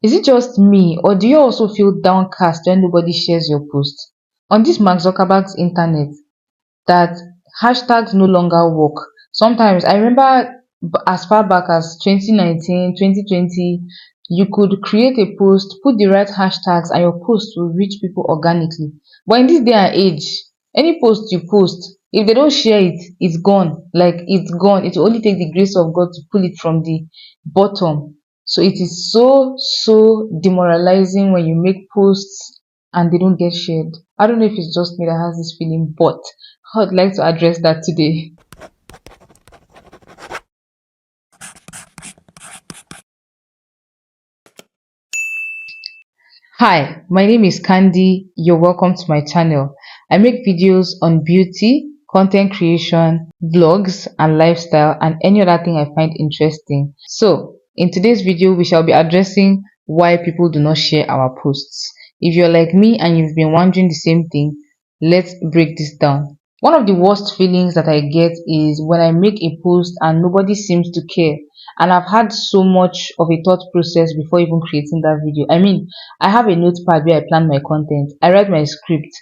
Is it just me, or do you also feel downcast when nobody shares your post? On this Mark Zuckerberg's internet, that hashtags no longer work. Sometimes I remember as far back as 2019, 2020, you could create a post, put the right hashtags, and your post will reach people organically. But in this day and age, any post you post, if they don't share it, it's gone. Like it's gone. It will only take the grace of God to pull it from the bottom. So it is so demoralizing when you make posts and they don't get shared. I don't know if it's just me that has this feeling, but I would like to address that today. Hi, my name is Candy. You're welcome to my channel. I make videos on beauty, content creation, vlogs, and lifestyle, and any other thing I find interesting. So, in today's video, we shall be addressing why people do not share our posts. If you're like me and you've been wondering the same thing, let's break this down. One of the worst feelings that I get is when I make a post and nobody seems to care. And I've had so much of a thought process before even creating that video. I mean, I have a notepad where I plan my content. I write my script.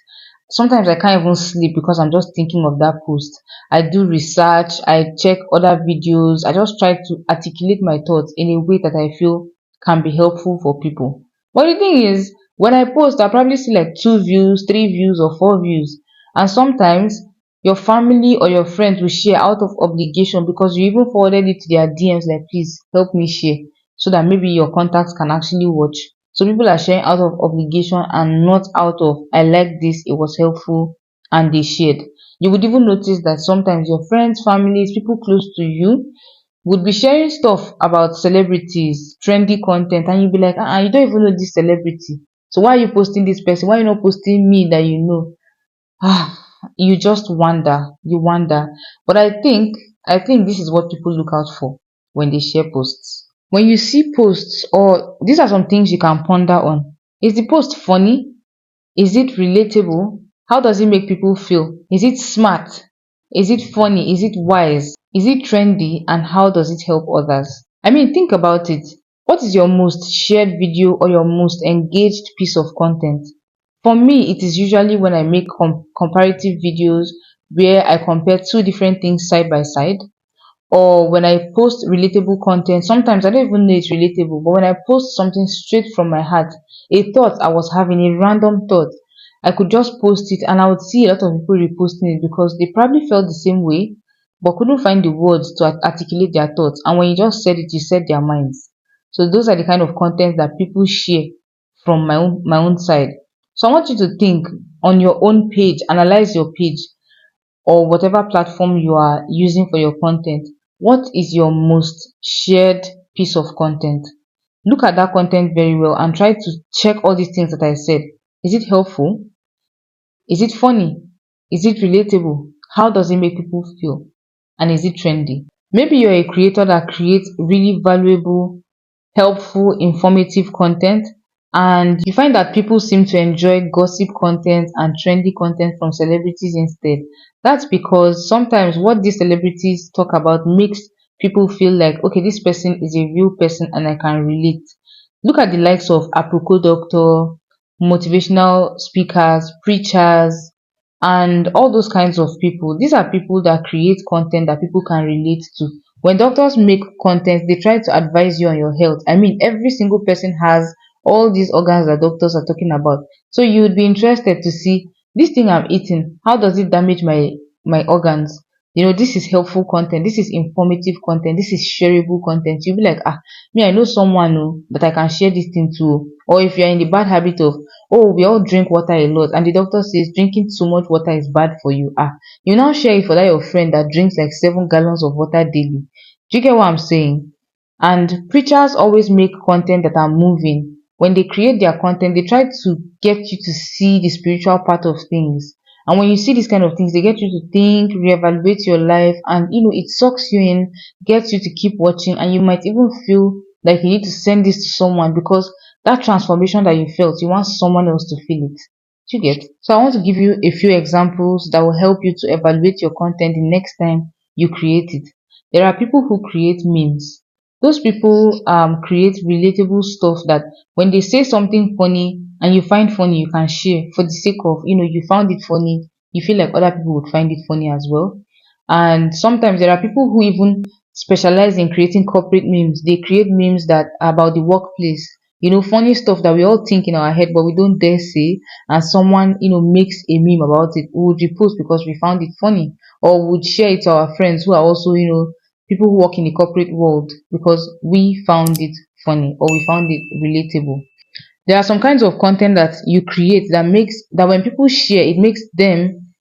Sometimes I can't even sleep because I'm just thinking of that post. I do research, I check other videos, I just try to articulate my thoughts in a way that I feel can be helpful for people. But the thing is, when I post, I probably see like 2 views, 3 views, or 4 views. And sometimes your family or your friends will share out of obligation because you even forwarded it to their DMs like, please help me share so that maybe your contacts can actually watch. So people are sharing out of obligation and not out of I like this, it was helpful, and they shared. You would even notice that sometimes your friends, families, people close to you would be sharing stuff about celebrities, trendy content, and you'd be like, you don't even know this celebrity. So why are you posting this person? Why are you not posting me that you know? You just wonder, you wonder. But I think this is what people look out for when they share posts. When you see posts, or these are some things you can ponder on. Is the post funny? Is it relatable? How does it make people feel? Is it smart? Is it funny? Is it wise? Is it trendy? And how does it help others? I mean, think about it. What is your most shared video or your most engaged piece of content? For me, it is usually when I make comparative videos where I compare two different things side by side, or when I post relatable content. Sometimes I don't even know it's relatable, but when I post something straight from my heart, a thought I was having, a random thought, I could just post it and I would see a lot of people reposting it because they probably felt the same way but couldn't find the words to articulate their thoughts. And when you just said it, you said their minds. So those are the kind of content that people share from my own side. So I want you to think on your own page, analyze your page or whatever platform you are using for your content. What is your most shared piece of content? Look at that content very well and try to check all these things that I said. Is it helpful? Is it funny? Is it relatable? How does it make people feel? And is it trendy? Maybe you're a creator that creates really valuable, helpful, informative content, and you find that people seem to enjoy gossip content and trendy content from celebrities instead. That's because sometimes what these celebrities talk about makes people feel like, okay, this person is a real person and I can relate. Look at the likes of Aproko Doctor, motivational speakers, preachers, and all those kinds of people. These are people that create content that people can relate to. When doctors make content, they try to advise you on your health. I mean, every single person has all these organs that doctors are talking about. So you would be interested to see this thing I'm eating, how does it damage my organs? This is helpful content, this is informative content, this is shareable content. You'll be like, me, I know someone that I can share this thing to. Or if you're in the bad habit of, oh, we all drink water a lot, and the doctor says drinking too much water is bad for you. You now share it for that your friend that drinks like 7 gallons of water daily. Do you get what I'm saying? And preachers always make content that are moving. When they create their content, they try to get you to see the spiritual part of things. And when you see these kind of things, they get you to think, reevaluate your life, and it sucks you in, gets you to keep watching, and you might even feel like you need to send this to someone because that transformation that you felt, you want someone else to feel it. Do you get? So I want to give you a few examples that will help you to evaluate your content the next time you create it. There are people who create memes. Those people create relatable stuff that when they say something funny and you find funny, you can share for the sake of, you found it funny, you feel like other people would find it funny as well. And sometimes there are people who even specialize in creating corporate memes. They create memes that are about the workplace, funny stuff that we all think in our head but we don't dare say, and someone makes a meme about it. We would repost because we found it funny, or would share it to our friends who are also people who work in the corporate world, because we found it funny or we found it relatable. There are some kinds of content that you create that when people share, it makes them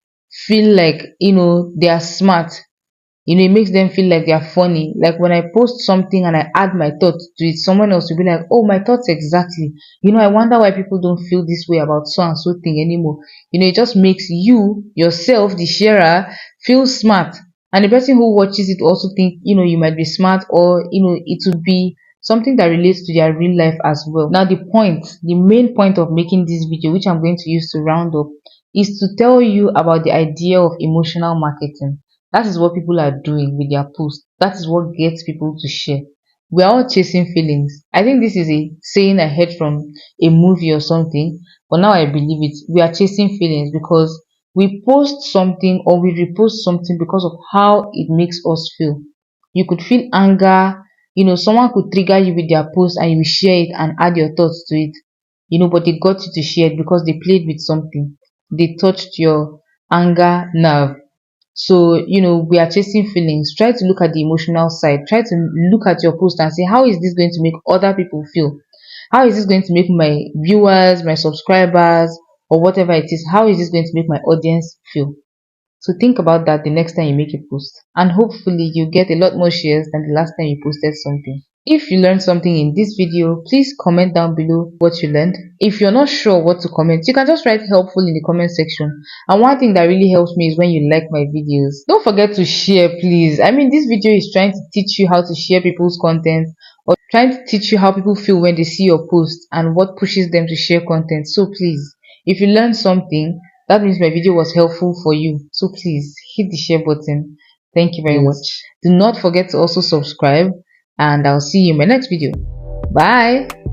feel like they are smart. It makes them feel like they are funny. Like when I post something and I add my thoughts to it, someone else will be like, oh, my thoughts exactly. I wonder why people don't feel this way about so and so thing anymore. It just makes you yourself, the sharer, feel smart. And the person who watches it also think, you might be smart, or it would be something that relates to their real life as well. Now the main point of making this video, which I'm going to use to round up, is to tell you about the idea of emotional marketing. That is what people are doing with their posts. That is what gets people to share. We are all chasing feelings. I think this is a saying I heard from a movie or something, but now I believe it. We are chasing feelings because we post something or we repost something because of how it makes us feel. You could feel anger, someone could trigger you with their post and you share it and add your thoughts to it. But they got you to share it because they played with something. They touched your anger nerve. So, we are chasing feelings. Try to look at the emotional side. Try to look at your post and say, how is this going to make other people feel? How is this going to make my viewers, my subscribers, or whatever it is? How is this going to make my audience feel? So think about that the next time you make a post. And hopefully you get a lot more shares than the last time you posted something. If you learned something in this video, please comment down below what you learned. If you're not sure what to comment, you can just write helpful in the comment section. And one thing that really helps me is when you like my videos. Don't forget to share, please. I mean, this video is trying to teach you how to share people's content, or trying to teach you how people feel when they see your post and what pushes them to share content. So please, if you learned something, that means my video was helpful for you. So please hit the share button. Thank you very much. Do not forget to also subscribe, and I'll see you in my next video. Bye.